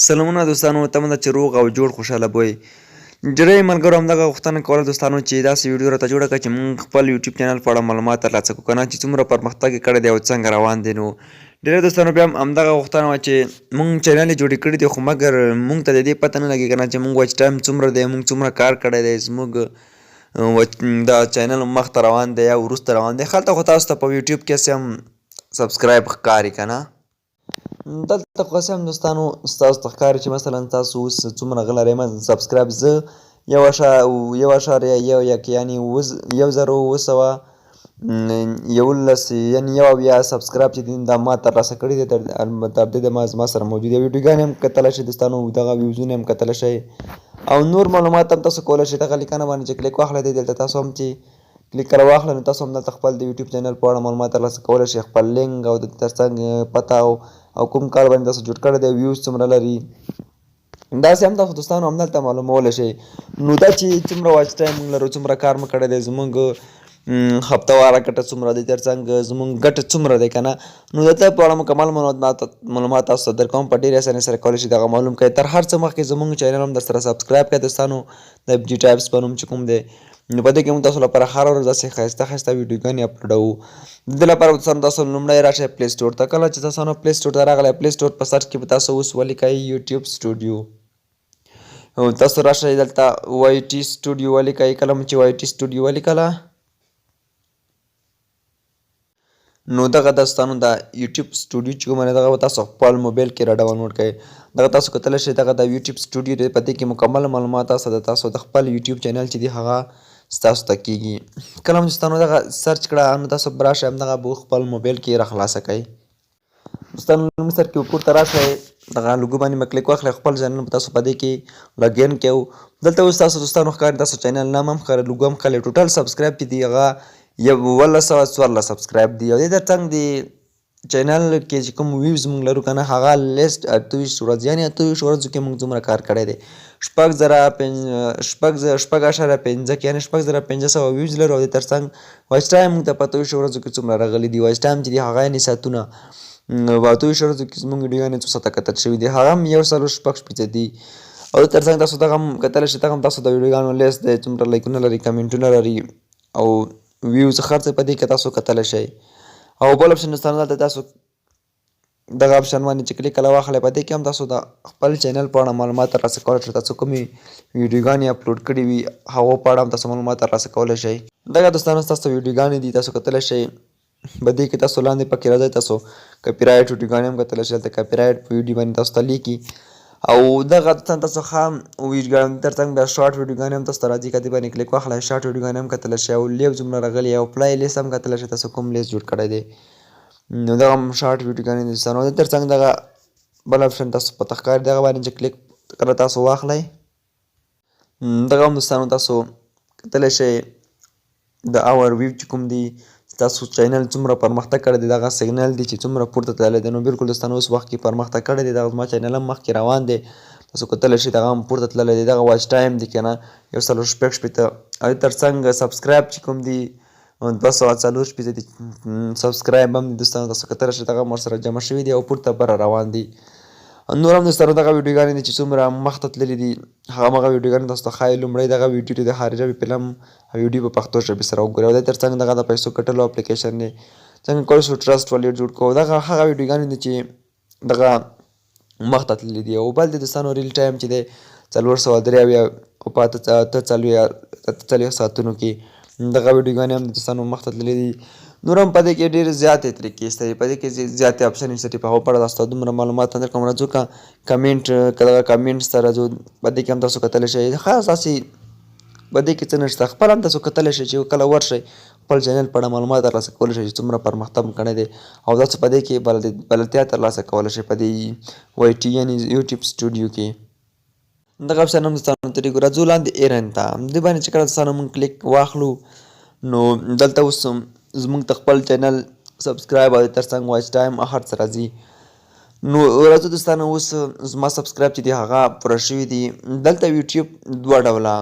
سلامونه دوستانو، تمه ده چې روغ او جوړ خوشحاله بوی. ډېری ملګرو همدغه غوښتنه کوله دوستانو چې داسې ویډیو راته جوړه کړه چې موږ خپل یوټیوب چینل په اړه معلومات ترلاسه کړو، که نه چې څومره پرمختګ یې کړی دی او څنګه روان دی. نو ډېری دوستانو بیا هم همدغه غوښتنه وه چې موږ چینل یې جوړې کړي دي، خو مګر موږ ته د دې پته نه لګي که نه چې موږ واچ ټایم څومره دی، موږ څومره کار کړی دی، زموږ دا چینل مخته روان دی یا وروسته روان دی. هلته خو تاسو ته په یوټیوب کې هسې هم سبسکرایب ښکاري که نه. دلته خو هسې هم دوستانو ستاسو ته ښکاري چې مثلا تاسو اوس څومره غله لرئ. سبسکرایب زه 1.1 یعنې 1911 یعنې 1 سبسکرایب چې دي دا ما ترلاسه کړي دي. تر دې دمه زما سره موجود دي. ویډیوګانې هم کتلی شئ دوستانو، دغه ویوزونه هم کتلی شئ او نور معلومات هم تاسو کولی شئ. دغه لیکنه باندې چې کلیک واخلی دی دلته تاسو هم چې کلیک کله واخلئ نو تاسو هم دلته خپل د یوټیوب چینل په اړه معلومات ترلاسه کولی شئ، خپل لینک او د ترڅنګ پته او کوم کال باندې تاسو جوړ کړی دی، ویوز څومره لري، داسې هم تاسو دوستانو همدلته معلومولی شئ. نو دا چې څومره واچ ټایم موږ لرو، څومره کار مو کړی دی، زموږ هفتهواره ګټه څومره دی، ترڅنګ زموږ ګټه څومره دی که نه، نو د دې په اړه مکمل معلومات تاسو ته درکوم. په ډېرې اسانۍ سره کولی شئ دغه معلوم کړئ. تر هر څه مخکې زموږ چینل هم درسره سبسکرایب کړئ دوستانو، د FG ټایپس په نوم چې کوم دی. نو په دې کې موږ تاسو لپاره هره ورځ داسې ښایسته ښایسته ویډیوګانې اپلوډوو. د دې لپاره دوستانو تاسو لومړی راشئ پلی سټور ته. کله چې تاسو پلی سټور ته راغلی، پلی سټور په سرچ کې به تاسو اوس ولیکئ یوټیوب سټوډیو. تاسو راشئ دلته YT سټوډیو ولیکئ. کله مو چې YT سټوډیو ولیکله نو دغه دوستانو د یوټیوب سټوډیو چې کومه دغه به تاسو خپل موبایل کې را ډاونلوډ کړئ. دغه تاسو کتلی شئ دغه د یوټیوب سټوډیو دی. په دې کې مکمل معلومات تاسو د خپل یوټیوب چینل چې دی هغه ستاسو ته کېږي. کله هم دوستانو دغه سرچ کړه نو تاسو به راشئ همدغه به خپل موبایل کې را خلاصه کړئ. دوستانو لومړي سر کې پورته راشئ، دغه لوګو باندې به کلیک واخلئ، خپل چینل به تاسو په دې کې لګین کوو. دلته اوس تاسو دوستانو ښکاري تاسو چینل نام هم ښکاري، لوګو هم ښکاري. ټوټل سبسکرایب چې دی هغه 1114 سبسکرایب دی. او دې ترڅنګ د چینل کې چې کوم ویوز موږ لرو که نه هغه لیست 28 ورځې، یعنې 28 ورځو کې موږ څومره کار کړی دی. 6.5 یعنې 6500 ویوز لرو. او دې ترڅنګ واچ ټایم موږ ته په 28 ورځو کې څومره راغلی دی. واچ ټایم چې دی هغه یعنې ساعتونه، په 28 ورځو کې زموږ ویډیوګانې څو ساعته کتل شوي دي، هغه هم 1.6 دي. او دې ترڅنګ تاسو دغه هم کتلی شئ، دغه هم تاسو د ویډیوګانو لیست دی، څومره لایکونه لري، کمنټونه لري او ویوز هر څه په دې کې تاسو کتلی شئ. او بل اپشن دوستانو دلته تاسو دغه اپشن باندې چې کلیک کله واخلئ، په دې کې هم تاسو د خپل چینل په اړه معلومات ترلاسه کولی شئ. تاسو کومې ویډیوګانې اپلوډ کړي وي هغو په اړه هم تاسو معلومات ترلاسه کولی شئ. دغه دوستانو ستاسو ویډیوګانې دي، تاسو کتلی شئ. په دې کې تاسو لاندې پکې راځئ، تاسو کاپي رایټ ویډیوګانې هم کتلی شئ. دلته کاپي رایټ په ویډیو باندې تاسو ته لیکي. او دغه تاسو ښه ویډیوګانې ترڅنګ بیا شارټ ویډیوګانې هم تاسو ته راځي، که دې باندې کلیک واخلئ شارټ ویډیوګانې هم کتلی شئ. او لیو څومره راغلي او پلای لیست هم کتلی شئ، تاسو کوم لیست جوړ کړی دی. نو دغه هم شارټ ویډیوګانې دي دوستانو. دې ترڅنګ دغه بل اپشن تاسو په ته ښکاري، دغه باندې چې کلیک کله تاسو واخلئ، دغه هم دوستانو تاسو کتلی شئ د اور ویو چې کوم دی، تاسو چینل څومره پرمختګ کړی دی، دغه سیګنل دی چې څومره پورته تللی دی. نو بالکل دوستانو اوس وخت کې پرمختګ کړی دی. دغه زما چینل هم مخکې روان دی، تاسو کتلی شئ دغه هم پورته تللی دی. دغه واچ ټایم دی که نه 1.6. او ترڅنګ سبسکرایب چې کوم دی 240 دي، سبسکرایب هم دي دوستانو، تاسو کتلی شئ دغه هم ورسره جمع شوي دي او پورته بره روان دي. نور هم دوستانو دغه ویډیوګانې دي چې څومره مخته تللي دي، هغه ویډیوګانې تاسو ته ښایي. لومړی دغه ویډیو دی د هرې ژبې فلم او ویډیو په پښتو ژبې سره وګورئ. او دې ترڅنګ دغه د پیسو ګټلو اپلیکیشن دی، څنګه کولی شو ټرسټ والیټ جوړ کړو. دغه هغه ویډیوګانې دي چې دغه مخته تللي دي. او بل دی دوستانو ریل ټایم چې دی 483 او په 48 ساعتونو کې دغه ویډیوګانې هم د دوستانو مخته تللي دي. نور هم په دې کې ډېرې زیاتې طریقې شته دي، په دې کې زیاتې اپشنې شته چې په هغو په اړه تاسو ته دومره معلومات نه درکوم. راځو که دغه کمنټس ته راځو، په دې کې هم تاسو کتلی شئ. خاص داسې په دې کې څه نشته، خپل هم تاسو کتلی شئ چې کله ورشئ خپل چینل په اړه معلومات ترلاسه کولی شئ چې څومره پرمختګ کړی دی. او تاسو په دې کې بلدتیا ترلاسه کولی شئ په دې YT یعنې یوټیوب سټوډیو کې. دغه اپشن هم دوستانو طریقو راځو لاندې ایرن ته. دې باندې چې کله دوستانو موږ کلیک واخلو نو دلته اوس زموږ ته خپل چینل سبسکرایب او ترڅنګ واچ ټایم هر څه راځي. نو راځو دوستانو اوس زما سبسکرایب چې دی هغه پوره شوي دي. دلته یوټیوب 2 ډوله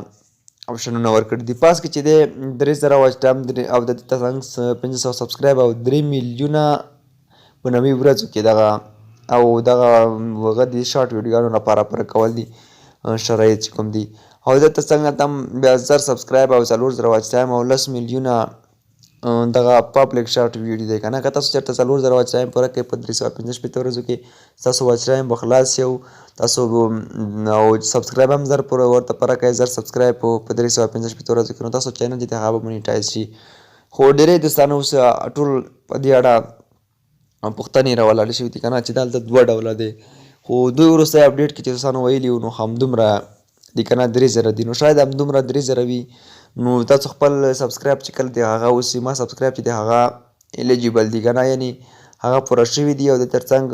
اپشنونه ورکړي دي. پاس کې چې دی 3000 واچ ټایم او د دې ترڅنګ 500 سبسکرایب او 3 میلیونه په 90 ورځو کې دغه او دغه هغه دي شارټ ویډیوګانو لپاره پر کول دي شرایط چې کوم دي او دلته څنګه تم بیا 1000 سبسکرایب او 4000 واچ ټایم او 10 میلیونه دغه پبلک شارټ ویډیو دی کنه که تاسو چېرته 4000 واچ ټایم پوره کړئ په 365 ورځو کې ستاسو واچ ټایم به خلاص شي او تاسو او سبسکرایب هم زر پوره ورته پوره کړئ 1000 سبسکرایب په 365 ورځو کې نو تاسو چینل چې دی هغه به مونیټایز شي خو ډېری دوستانو اوس ټول په دې اړه پوښتنې راولاړې شوي دي که نه چې دلته 2 ډوله دی خو دوی وروستی اپډیټ کې چې دوستانو ویلي وو نو همدومره دي که نه 3000 دي نو شاید همدومره 3000 وي نو تاسو خپل سبسکرایب چې کله دی هغه اوس ما سبسکرایب چې دی هغه الیجیبل دي که نه یعنې هغه پوره شوي دي او د تر څنګ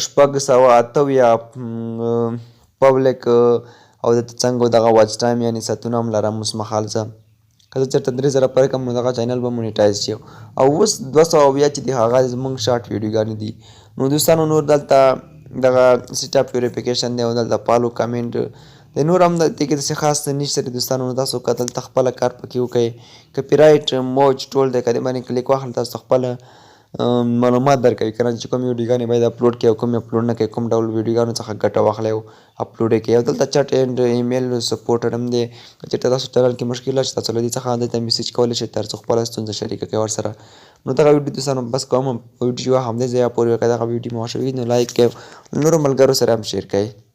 678 پبلک او د څنګه دغه واچ ټایم یعنې ساعتونه هم لرم اوس مهال زه که زه چېرته 3000 پوره کړم نو دغه چینل به مونیټایز شي او اوس 200 چې دی هغه زموږ شارټ ویډیوګانې دي نو دوستانو نور دلته دغه سیټ اپ ویریفیکیشن دی او دلته فالو کمنټ د نور هم دلته کې داسې خاص څه نشته دی دوستانو نو تاسو که دلته خپله کار پکې وکړئ کپي رایټ موج ټول دی که دې باندې کلیک واخلئ تاسو خپله معلومات درکوي که نه چې کوم ویډیوګانې باید اپلوډ کړئ او کوم اپلوډ نه کړئ کوم ډول ویډیوګانو څخه ګټه واخلئ او اپلوډ یې کړئ او دلته چټ اینډ ایمیل سپورټر هم دی که چېرته تاسو چینل کې مشکل راشي تاسو له دې څخه دلته میسیج کولی شئ تر څو خپله ستونزه شریکه کړئ ورسره نو دغه ویډیو دوستانو بس کوم ویډیو همدې ځایه پورې وکړئ دغه ویډیو مو خوښوي نو لایک کړئ نورو ملګرو سره هم شیر کړئ